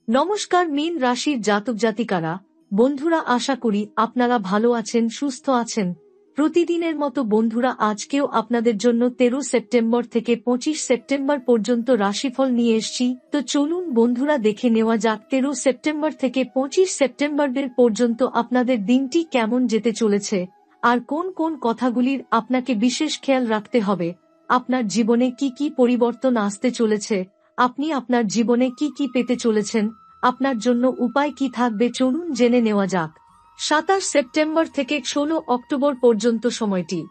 নমস্কার মীন রাশির জাতক জাতিকারা, বন্ধুরা, আশা করি আপনারা ভালো আছেন, সুস্থ আছেন। প্রতিদিনের মতো বন্ধুরা, আজকেও আপনাদের জন্য 13 সেপ্টেম্বর থেকে 25 সেপ্টেম্বর পর্যন্ত রাশিফল নিয়ে এসেছি। তো চলুন বন্ধুরা, দেখে নেওয়া যাক 13 সেপ্টেম্বর থেকে 25 সেপ্টেম্বরের পর্যন্ত আপনাদের দিনটি কেমন যেতে চলেছে, আর কোন কোন কথাগুলির আপনাকে বিশেষ খেয়াল রাখতে হবে। আপনার জীবনে কি কি পরিবর্তন আসতে চলেছে, আপনি আপনার জীবনে কি কি পেতে চলেছেন, আপনার জন্য উপায় কি থাকবে, চলুন জেনে নেওয়া যাক। 27 সেপ্টেম্বর থেকে 16 অক্টোবর পর্যন্ত সময়টি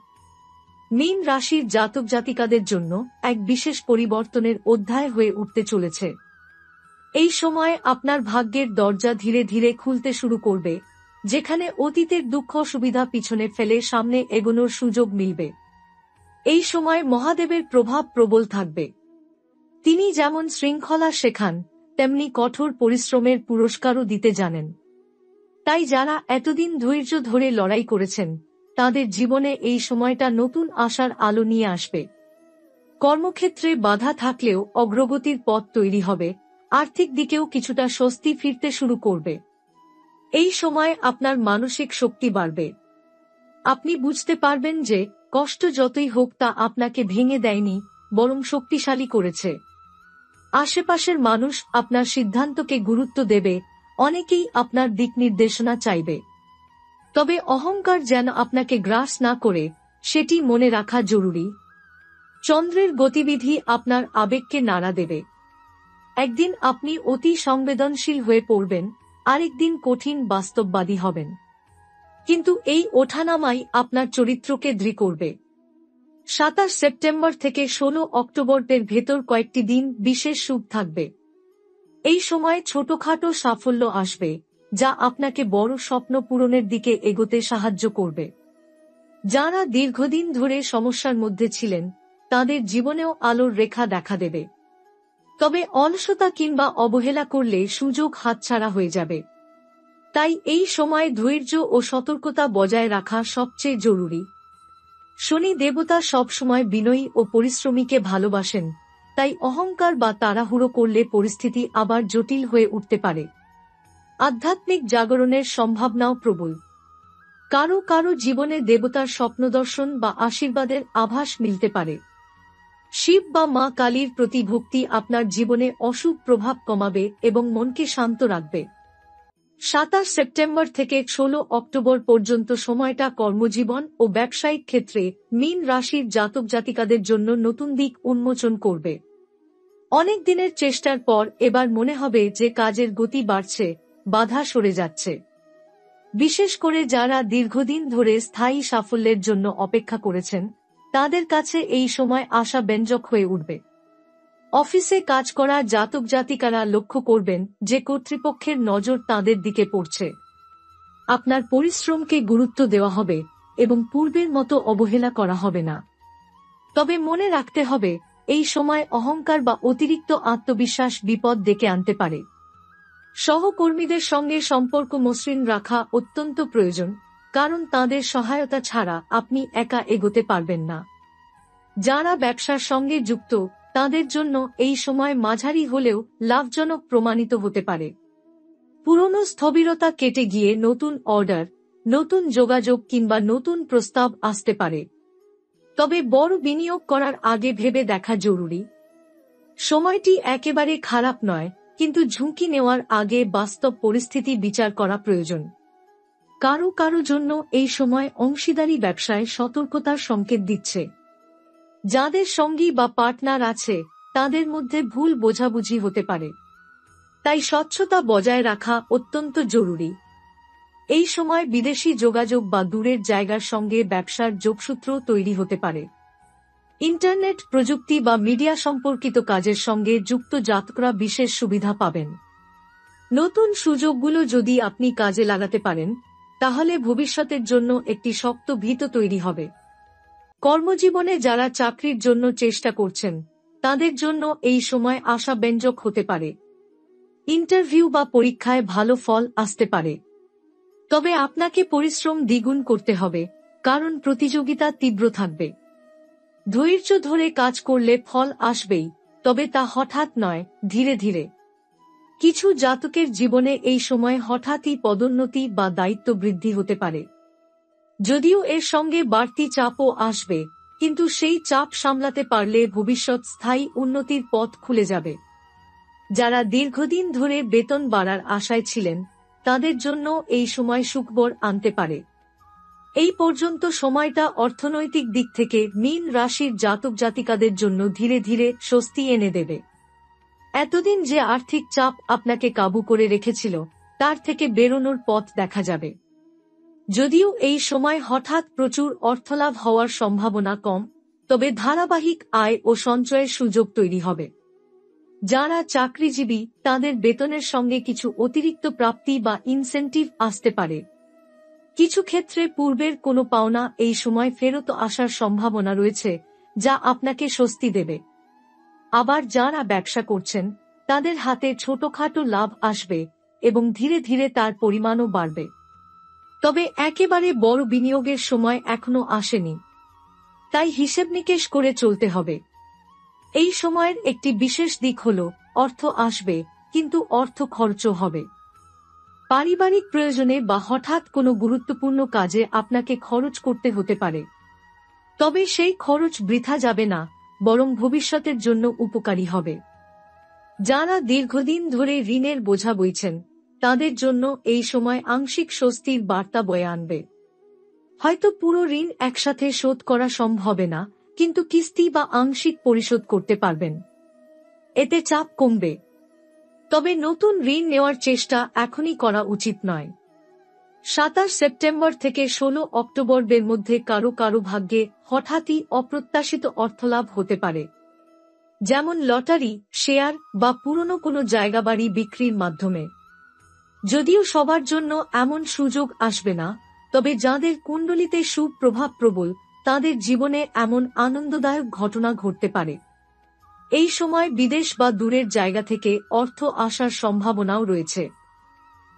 মীন রাশির জাতক জাতিকাদের জন্য এক বিশেষ পরিবর্তনের অধ্যায় হয়ে উঠতে চলেছে। এই সময় আপনার ভাগ্যের দরজা ধীরে ধীরে খুলতে শুরু করবে, যেখানে অতীতের দুঃখ সুবিধা পিছনে ফেলে সামনে এগোনোর সুযোগ মিলবে। এই সময় মহাদেবের প্রভাব প্রবল থাকবে। তিনি যেমন শৃঙ্খলা শেখান, তেমনি কঠোর পরিশ্রমের পুরস্কারও দিতে জানেন। তাই যারা এতদিন ধৈর্য ধরে লড়াই করেছেন, তাদের জীবনে এই সময়টা নতুন আশার আলো নিয়ে আসবে। কর্মক্ষেত্রে বাধা থাকলেও অগ্রগতির পথ তৈরি হবে, আর্থিক দিকেও কিছুটা স্বস্তি ফিরতে শুরু করবে। এই সময় আপনার মানসিক শক্তি বাড়বে। আপনি বুঝতে পারবেন যে কষ্ট যতই হোক তা আপনাকে ভেঙে দেয়নি, বরং শক্তিশালী করেছে। আশেপাশের মানুষ আপনার সিদ্ধান্তকে গুরুত্ব দেবে, অনেকেই আপনার দিক নির্দেশনা চাইবে। তবে অহংকার যেন আপনাকে গ্রাস না করে, সেটি মনে রাখা জরুরি। চন্দ্রের গতিবিধি আপনার আবেগকে নাড়া দেবে। একদিন আপনি অতি সংবেদনশীল হয়ে পড়বেন, আরেকদিন কঠিন বাস্তববাদী হবেন। কিন্তু এই ওঠানামাই আপনার চরিত্রকে দৃঢ় করবে। 27 সেপ্টেম্বর থেকে 16 অক্টোবরের ভেতর কয়েকটি দিন বিশেষ শুভ থাকবে। এই সময় ছোটখাটো সাফল্য আসবে, যা আপনাকে বড় স্বপ্ন পূরণের দিকে এগোতে সাহায্য করবে। যারা দীর্ঘদিন ধরে সমস্যার মধ্যে ছিলেন, তাদের জীবনেও আলোর রেখা দেখা দেবে। তবে অলসতা কিংবা অবহেলা করলে সুযোগ হাতছাড়া হয়ে যাবে। তাই এই সময় ধৈর্য ও সতর্কতা বজায় রাখা সবচেয়ে জরুরি। শনি দেবতা সবসময় বিনয়ী ও পরিশ্রমীকে ভালোবাসেন, তাই অহংকার বা তাড়াহুড়ো করলে পরিস্থিতি আবার জটিল হয়ে উঠতে পারে। আধ্যাত্মিক জাগরণের সম্ভাবনাও প্রবল। কারো কারো জীবনে দেবতার স্বপ্নদর্শন বা আশীর্বাদের আভাস মিলতে পারে। শিব বা মা কালীর প্রতি ভক্তি আপনার জীবনে অশুভ প্রভাব কমাবে এবং মনকে শান্ত রাখবে। 27 সেপ্টেম্বর থেকে 16 অক্টোবর পর্যন্ত সময়টা কর্মজীবন ও ব্যবসায়িক ক্ষেত্রে মীন রাশির জাতক জাতিকাদের জন্য নতুন দিক উন্মোচন করবে। অনেক দিনের চেষ্টার পর এবার মনে হবে যে কাজের গতি বাড়ছে, বাধা সরে যাচ্ছে। বিশেষ করে যারা দীর্ঘদিন ধরে স্থায়ী সাফল্যের জন্য অপেক্ষা করেছেন, তাদের কাছে এই সময় আশাব্যঞ্জক হয়ে উঠবে। অফিসে কাজ করা জাতক জাতিকারা লক্ষ্য করবেন যে কর্তৃপক্ষের নজর তাঁদের দিকে পড়ছে। আপনার পরিশ্রমকে গুরুত্ব দেওয়া হবে এবং পূর্বের মতো অবহেলা করা হবে না। তবে মনে রাখতে হবে, এই সময় অহংকার বা অতিরিক্ত আত্মবিশ্বাস বিপদ ডেকে আনতে পারে। সহকর্মীদের সঙ্গে সম্পর্ক মসৃণ রাখা অত্যন্ত প্রয়োজন, কারণ তাঁদের সহায়তা ছাড়া আপনি একা এগোতে পারবেন না। যারা ব্যবসার সঙ্গে যুক্ত, তাদের জন্য এই সময় মাঝারি হলেও লাভজনক প্রমাণিত হতে পারে। পুরনো স্থবিরতা কেটে গিয়ে নতুন অর্ডার, নতুন যোগাযোগ কিংবা নতুন প্রস্তাব আসতে পারে। তবে বড় বিনিয়োগ করার আগে ভেবে দেখা জরুরি। সময়টি একেবারে খারাপ নয়, কিন্তু ঝুঁকি নেওয়ার আগে বাস্তব পরিস্থিতি বিচার করা প্রয়োজন। কারো কারো জন্য এই সময় অংশীদারি ব্যবসায় সতর্কতার সংকেত দিচ্ছে। যাদের সঙ্গী বা পার্টনার আছে, তাদের মধ্যে ভুল বোঝাবুঝি হতে পারে। তাই স্বচ্ছতা বজায় রাখা অত্যন্ত জরুরি। এই সময় বিদেশি যোগাযোগ বা দূরের জায়গার সঙ্গে ব্যবসার যোগসূত্র তৈরি হতে পারে। ইন্টারনেট প্রযুক্তি বা মিডিয়া সম্পর্কিত কাজের সঙ্গে যুক্ত জাতকরা বিশেষ সুবিধা পাবেন। নতুন সুযোগগুলো যদি আপনি কাজে লাগাতে পারেন, তাহলে ভবিষ্যতের জন্য একটি শক্ত ভিত তৈরি হবে। কর্মজীবনে যারা চাকরির জন্য চেষ্টা করছেন, তাদের জন্য এই সময় আশাব্যঞ্জক হতে পারে। ইন্টারভিউ বা পরীক্ষায় ভালো ফল আসতে পারে। তবে আপনাকে পরিশ্রম দ্বিগুণ করতে হবে, কারণ প্রতিযোগিতা তীব্র থাকবে। ধৈর্য ধরে কাজ করলে ফল আসবেই, তবে তা হঠাৎ নয়, ধীরে ধীরে। কিছু জাতকের জীবনে এই সময় হঠাৎই পদোন্নতি বা দায়িত্ব বৃদ্ধি হতে পারে। যদিও এর সঙ্গে বাড়তি চাপও আসবে, কিন্তু সেই চাপ সামলাতে পারলে ভবিষ্যৎ স্থায়ী উন্নতির পথ খুলে যাবে। যারা দীর্ঘদিন ধরে বেতন বাড়ার আশায় ছিলেন, তাদের জন্য এই সময় সুখবর আনতে পারে। এই পর্যন্ত সময়টা অর্থনৈতিক দিক থেকে মীন রাশির জাতক জাতিকাদের জন্য ধীরে ধীরে স্বস্তি এনে দেবে। এতদিন যে আর্থিক চাপ আপনাকে কাবু করে রেখেছিল, তার থেকে বেরোনোর পথ দেখা যাবে। যদিও এই সময় হঠাৎ প্রচুর অর্থলাভ হওয়ার সম্ভাবনা কম, তবে ধারাবাহিক আয় ও সঞ্চয়ের সুযোগ তৈরি হবে। যারা চাকরিজীবী, তাদের বেতনের সঙ্গে কিছু অতিরিক্ত প্রাপ্তি বা ইনসেন্টিভ আসতে পারে। কিছু ক্ষেত্রে পূর্বের কোনো পাওনা এই সময় ফেরত আসার সম্ভাবনা রয়েছে, যা আপনাকে স্বস্তি দেবে। আবার যারা ব্যবসা করছেন, তাদের হাতে ছোটখাটো লাভ আসবে এবং ধীরে ধীরে তার পরিমাণও বাড়বে। তবে একেবারে বড় বিনিয়োগের সময় এখনো আসেনি, তাই হিসেব নিকেশ করে চলতে হবে। এই সময়ের একটি বিশেষ দিক হল, অর্থ আসবে, কিন্তু অর্থ খরচও হবে। পারিবারিক প্রয়োজনে বা হঠাৎ কোনো গুরুত্বপূর্ণ কাজে আপনাকে খরচ করতে হতে পারে। তবে সেই খরচ বৃথা যাবে না, বরং ভবিষ্যতের জন্য উপকারী হবে। যারা দীর্ঘদিন ধরে ঋণের বোঝা বইছেন, তাদের জন্য এই সময় আংশিক স্বস্তির বার্তা বয়ে আনবে। হয়তো পুরো ঋণ একসাথে শোধ করা সম্ভব হবে না, কিন্তু কিস্তি বা আংশিক পরিশোধ করতে পারবেন। এতে চাপ কমবে। তবে নতুন ঋণ নেওয়ার চেষ্টা এখনই করা উচিত নয়। 27 সেপ্টেম্বর থেকে 16 অক্টোবরের মধ্যে কারো কারো ভাগ্যে হঠাৎই অপ্রত্যাশিত অর্থলাভ হতে পারে, যেমন লটারি, শেয়ার বা পুরনো কোনো জায়গা বাড়ি বিক্রির মাধ্যমে। যদিও সবার জন্য এমন সুযোগ আসবে না, তবে যাদের কুণ্ডলিতে সুপ্রভাব প্রবল, তাদের জীবনে এমন আনন্দদায়ক ঘটনা ঘটতে পারে। এই সময় বিদেশ বা দূরের জায়গা থেকে অর্থ আসার সম্ভাবনাও রয়েছে।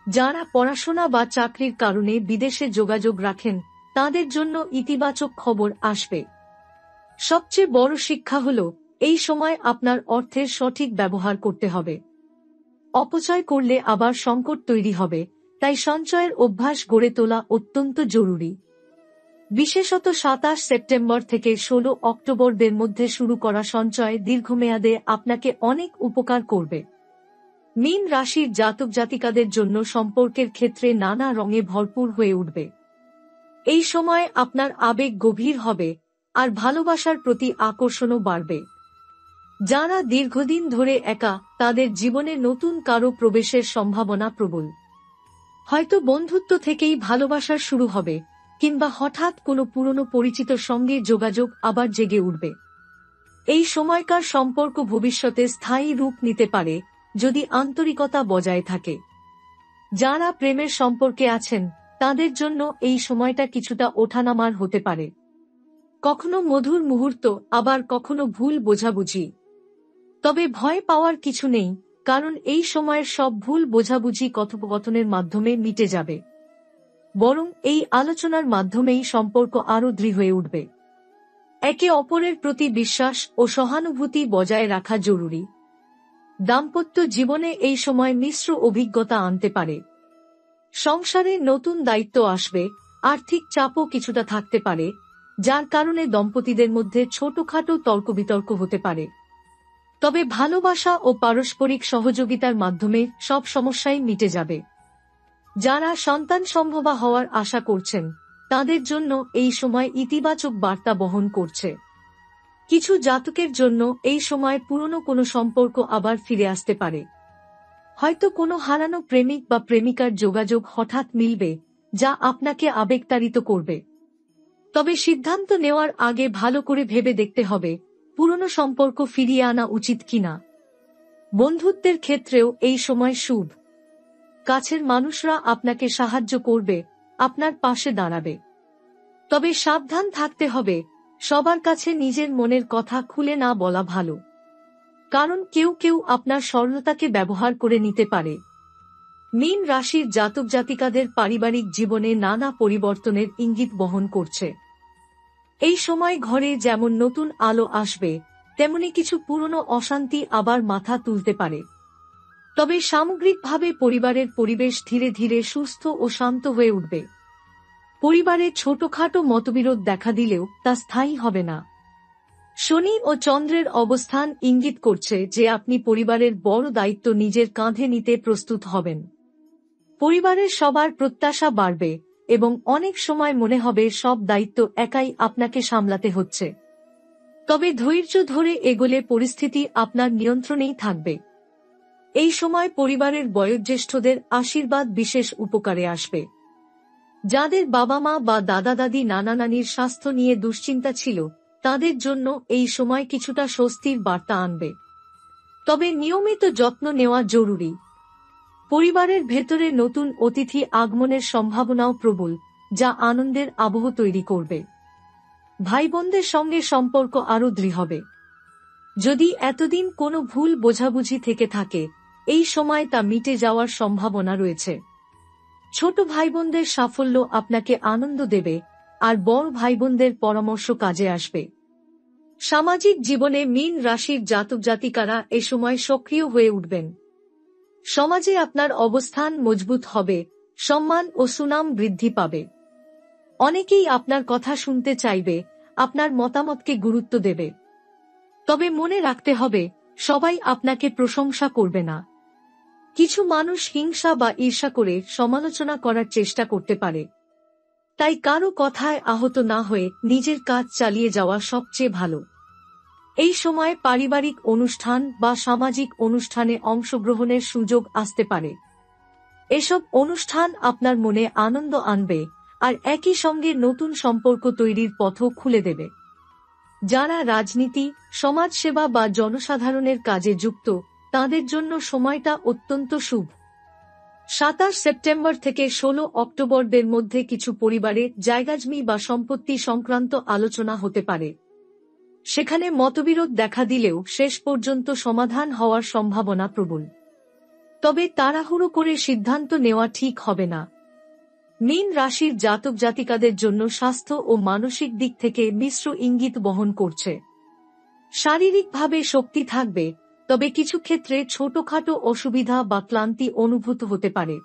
যারা পড়াশোনা বা চাকরির কারণে বিদেশে যোগাযোগ রাখেন, তাদের জন্য ইতিবাচক খবর আসবে। সবচেয়ে বড় শিক্ষা হল, এই সময় আপনার অর্থের সঠিক ব্যবহার করতে হবে। অপচয় করলে আবার সংকট তৈরি হবে, তাই সঞ্চয়ের অভ্যাস গড়ে তোলা অত্যন্ত জরুরি। বিশেষত 27 সেপ্টেম্বর থেকে 16 অক্টোবরের মধ্যে শুরু করা সঞ্চয় দীর্ঘমেয়াদে আপনাকে অনেক উপকার করবে। মীন রাশির জাতক জাতিকাদের জন্য সম্পর্কের ক্ষেত্রে নানা রঙে ভরপুর হয়ে উঠবে। এই সময় আপনার আবেগ গভীর হবে, আর ভালোবাসার প্রতি আকর্ষণও বাড়বে। যারা দীর্ঘদিন ধরে একা, তাদের জীবনে নতুন কারো প্রবেশের সম্ভাবনা প্রবল। হয়তো বন্ধুত্ব থেকেই ভালোবাসার শুরু হবে, কিংবা হঠাৎ কোনো পুরনো পরিচিতর সঙ্গে যোগাযোগ আবার জেগে উঠবে। এই সময়কার সম্পর্ক ভবিষ্যতে স্থায়ী রূপ নিতে পারে, যদি আন্তরিকতা বজায় থাকে। যারা প্রেমের সম্পর্কে আছেন, তাদের জন্য এই সময়টা কিছুটা ওঠানামার হতে পারে। কখনো মধুর মুহূর্ত, আবার কখনো ভুল বোঝাবুঝি। তবে ভয় পাওয়ার কিছু নেই, কারণ এই সময়ের সব ভুল বোঝাবুঝি কথোপকথনের মাধ্যমে মিটে যাবে। বরং এই আলোচনার মাধ্যমেই সম্পর্ক আরও দৃঢ় হয়ে উঠবে। একে অপরের প্রতি বিশ্বাস ও সহানুভূতি বজায় রাখা জরুরি। দাম্পত্য জীবনে এই সময় মিশ্র অভিজ্ঞতা আনতে পারে। সংসারে নতুন দায়িত্ব আসবে, আর্থিক চাপও কিছুটা থাকতে পারে, যার কারণে দম্পতিদের মধ্যে ছোটখাটো তর্ক-বিতর্ক হতে পারে। তবে ভালোবাসা ও পারস্পরিক সহযোগিতার মাধ্যমে সব সমস্যাই মিটে যাবে। যারা সন্তান সম্ভবা হওয়ার আশা করছেন, তাদের জন্য এই সময় ইতিবাচক বার্তা বহন করছে। কিছু জাতকের জন্য এই সময় পুরনো কোনো সম্পর্ক আবার ফিরে আসতে পারে। হয়তো কোনো হারানো প্রেমিক বা প্রেমিকার যোগাযোগ হঠাৎ মিলবে, যা আপনাকে আবেগতাড়িত করবে। তবে সিদ্ধান্ত নেওয়ার আগে ভালো করে ভেবে দেখতে হবে, পুরনো সম্পর্ক ফিরিয়ে আনা উচিত কিনা। বন্ধুত্বের ক্ষেত্রেও এই সময় শুভ। কাছের মানুষরা আপনাকে সাহায্য করবে, আপনার পাশে দাঁড়াবে। তবে সাবধান থাকতে হবে, সবার কাছে নিজের মনের কথা খুলে না বলা ভালো। কারণ কেউ কেউ আপনার সরলতাকে ব্যবহার করে নিতে পারে। মীন রাশির জাতক জাতিকাদের পারিবারিক জীবনে নানা পরিবর্তনের ইঙ্গিত বহন করছে। এই সময় ঘরে যেমন নতুন আলো আসবে, তেমনি কিছু পুরনো অশান্তি আবার মাথা তুলতে পারে। তবে সামগ্রিকভাবে পরিবারের পরিবেশ ধীরে ধীরে সুস্থ ও শান্ত হয়ে উঠবে। পরিবারে ছোটখাটো মতবিরোধ দেখা দিলেও তা স্থায়ী হবে না। শনি ও চন্দ্রের অবস্থান ইঙ্গিত করছে যে আপনি পরিবারের বড় দায়িত্ব নিজের কাঁধে নিতে প্রস্তুত হবেন। পরিবারের সবার প্রত্যাশা বাড়বে এবং অনেক সময় মনে হবে সব দায়িত্ব একাই আপনাকে সামলাতে হচ্ছে। তবে ধৈর্য ধরে এগোলে পরিস্থিতি আপনার নিয়ন্ত্রণেই থাকবে। এই সময় পরিবারের বয়োজ্যেষ্ঠদের আশীর্বাদ বিশেষ উপকারে আসবে। যাদের বাবা মা বা দাদা দাদি নানা নানির স্বাস্থ্য নিয়ে দুশ্চিন্তা ছিল, তাদের জন্য এই সময় কিছুটা স্বস্তির বার্তা আনবে। তবে নিয়মিত যত্ন নেওয়া জরুরি। পরিবারের ভেতরে নতুন অতিথি আগমনের সম্ভাবনাও প্রবল, যা আনন্দের আবহ তৈরি করবে। ভাই বোনদের সঙ্গে সম্পর্ক আরও দৃঢ় হবে। যদি এতদিন কোনো ভুল বোঝাবুঝি থেকে থাকে, এই সময় তা মিটে যাওয়ার সম্ভাবনা রয়েছে। ছোট ভাই বোনদের সাফল্য আপনাকে আনন্দ দেবে, আর বড় ভাই বোনদের পরামর্শ কাজে আসবে। সামাজিক জীবনে মীন রাশির জাতক জাতিকারা এ সময় সক্রিয় হয়ে উঠবেন। সমাজে আপনার অবস্থান মজবুত হবে, সম্মান ও সুনাম বৃদ্ধি পাবে। অনেকেই আপনার কথা শুনতে চাইবে, আপনার মতামতকে গুরুত্ব দেবে। তবে মনে রাখতে হবে, সবাই আপনাকে প্রশংসা করবে না। কিছু মানুষ হিংসা বা ঈর্ষা করে সমালোচনা করার চেষ্টা করতে পারে। তাই কারো কথায় আহত না হয়ে নিজের কাজ চালিয়ে যাওয়া সবচেয়ে ভালো। এই সময় পারিবারিক অনুষ্ঠান বা সামাজিক অনুষ্ঠানে অংশগ্রহণের সুযোগ আসতে পারে। এসব অনুষ্ঠান আপনার মনে আনন্দ আনবে আর একই সঙ্গে নতুন সম্পর্ক তৈরির পথও খুলে দেবে। যারা রাজনীতি, সমাজসেবা বা জনসাধারণের কাজে যুক্ত, তাদের জন্য সময়টা অত্যন্ত শুভ। 27 সেপ্টেম্বর থেকে 16 অক্টোবরের মধ্যে কিছু পরিবারে জায়গাজমি বা সম্পত্তি সংক্রান্ত আলোচনা হতে পারে। সেখানে মতবিরোধ দেখা দিলেও শেষ পর্যন্ত সমাধান হওয়ার সম্ভাবনা প্রবল। তবে তাড়াহুড়ো করে সিদ্ধান্ত নেওয়া ঠিক হবে না। মীন রাশির জাতক জাতিকাদের জন্য স্বাস্থ্য ও মানসিক দিক থেকে মিশ্র ইঙ্গিত বহন করছে। শারীরিকভাবে শক্তি থাকবে, তবে কিছু ক্ষেত্রে ছোটখাটো অসুবিধা বা ক্লান্তি অনুভূত হতে পারে।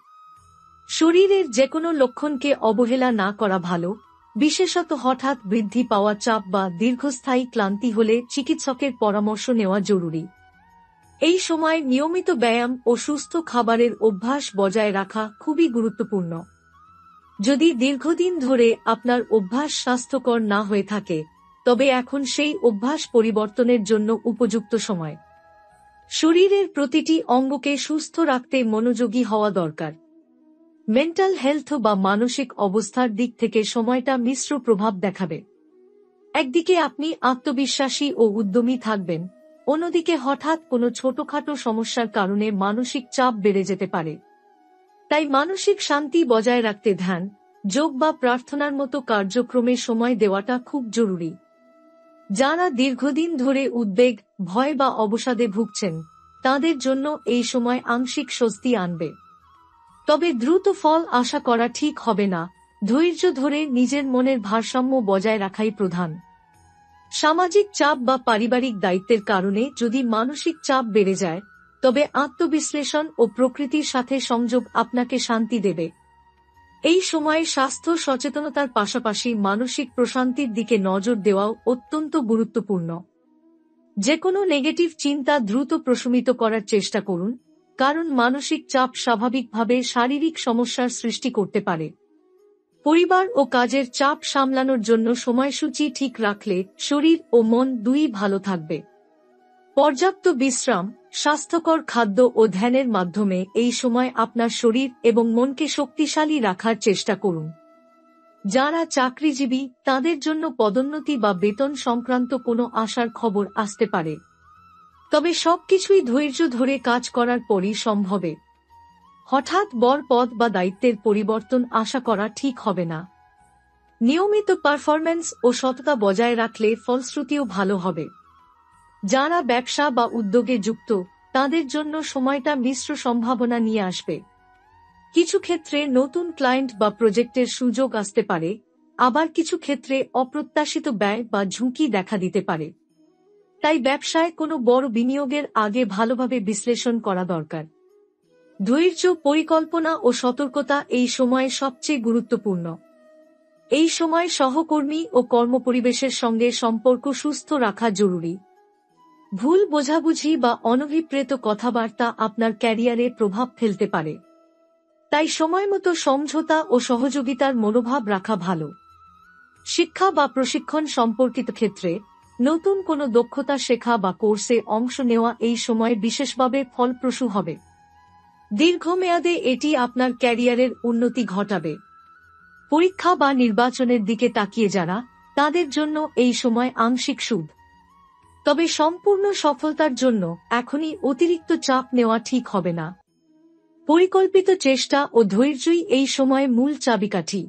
শরীরের যেকোনো লক্ষণকে অবহেলা না করা ভালো, বিশেষত হঠাৎ বৃদ্ধি পাওয়া চাপ বা দীর্ঘস্থায়ী ক্লান্তি হলে চিকিৎসকের পরামর্শ নেওয়া জরুরি। এই সময় নিয়মিত ব্যায়াম ও সুস্থ খাবারের অভ্যাস বজায় রাখা খুবই গুরুত্বপূর্ণ। যদি দীর্ঘদিন ধরে আপনার অভ্যাস স্বাস্থ্যকর না হয়ে থাকে, তবে এখন সেই অভ্যাস পরিবর্তনের জন্য উপযুক্ত সময়। শরীরের প্রতিটি অঙ্গকে সুস্থ রাখতে মনোযোগী হওয়া দরকার। মেন্টাল হেলথ বা মানসিক অবস্থার দিক থেকে সময়টা মিশ্র প্রভাব দেখাবে। একদিকে আপনি আত্মবিশ্বাসী ও উদ্যমী থাকবেন, অন্যদিকে হঠাৎ কোনো ছোটখাটো সমস্যার কারণে মানসিক চাপ বেড়ে যেতে পারে। তাই মানসিক শান্তি বজায় রাখতে ধ্যান, যোগ বা প্রার্থনার মতো কার্যক্রমে সময় দেওয়াটা খুব জরুরি। যারা দীর্ঘদিন ধরে উদ্বেগ, ভয় বা অবসাদে ভুগছেন, তাদের জন্য এই সময় আংশিক স্বস্তি আনবে। তবে দ্রুত ফল আশা করা ঠিক হবে না, ধৈর্য ধরে নিজের মনের ভারসাম্য বজায় রাখাই প্রধান। সামাজিক চাপ বা পারিবারিক দায়িত্বের কারণে যদি মানসিক চাপ বেড়ে যায়, তবে আত্মবিশ্লেষণ ও প্রকৃতির সাথে সংযোগ আপনাকে শান্তি দেবে। এই সময়ে স্বাস্থ্য সচেতনতার পাশাপাশি মানসিক প্রশান্তির দিকে নজর দেওয়াও অত্যন্ত গুরুত্বপূর্ণ। যেকোনো নেগেটিভ চিন্তা দ্রুত প্রশমিত করার চেষ্টা করুন, কারণ মানসিক চাপ স্বাভাবিকভাবে শারীরিক সমস্যার সৃষ্টি করতে পারে। পরিবার ও কাজের চাপ সামলানোর জন্য সময়সূচি ঠিক রাখলে শরীর ও মন দুই ভালো থাকবে। পর্যাপ্ত বিশ্রাম, স্বাস্থ্যকর খাদ্য ও ধ্যানের মাধ্যমে এই সময় আপনার শরীর এবং মনকে শক্তিশালী রাখার চেষ্টা করুন। যারা চাকরিজীবী, তাদের জন্য পদোন্নতি বা বেতন সংক্রান্ত কোনো আশার খবর আসতে পারে। তবে সবকিছুই ধৈর্য ধরে কাজ করার পরই সম্ভবে। হঠাৎ বড় পদ বা দায়িত্বের পরিবর্তন আশা করা ঠিক হবে না। নিয়মিত পারফরম্যান্স ও সততা বজায় রাখলে ফলশ্রুতিও ভালো হবে। যারা ব্যবসা বা উদ্যোগে যুক্ত, তাদের জন্য সময়টা মিশ্র সম্ভাবনা নিয়ে আসবে। কিছু ক্ষেত্রে নতুন ক্লায়েন্ট বা প্রজেক্টের সুযোগ আসতে পারে, আবার কিছু ক্ষেত্রে অপ্রত্যাশিত ব্যয় বা ঝুঁকি দেখা দিতে পারে। তাই ব্যবসায় কোনো বড় বিনিয়োগের আগে ভালোভাবে বিশ্লেষণ করা দরকার। ধৈর্য, পরিকল্পনা ও সতর্কতা এই সময়ে সবচেয়ে গুরুত্বপূর্ণ। এই সময় সহকর্মী ও কর্মপরিবেশের সঙ্গে সম্পর্ক সুস্থ রাখা জরুরি। ভুল বোঝাবুঝি বা অনভিপ্রেত কথাবার্তা আপনার ক্যারিয়ারে প্রভাব ফেলতে পারে, তাই সময়মতো সমঝোতা ও সহযোগিতার মনোভাব রাখা ভালো। শিক্ষা বা প্রশিক্ষণ সম্পর্কিত ক্ষেত্রে নতুন কোনো দক্ষতা শেখা বা কোর্সে অংশ নেওয়া এই সময়ে বিশেষভাবে ফলপ্রসূ হবে। দীর্ঘমেয়াদে এটি আপনার ক্যারিয়ারের উন্নতি ঘটাবে। পরীক্ষা বা নির্বাচনের দিকে তাকিয়ে যারা, তাদের জন্য এই সময় আংশিক শুভ। তবে সম্পূর্ণ সফলতার জন্য এখনই অতিরিক্ত চাপ নেওয়া ঠিক হবে না। পরিকল্পিত চেষ্টা ও ধৈর্যই এই সময়ে মূল চাবিকাঠি।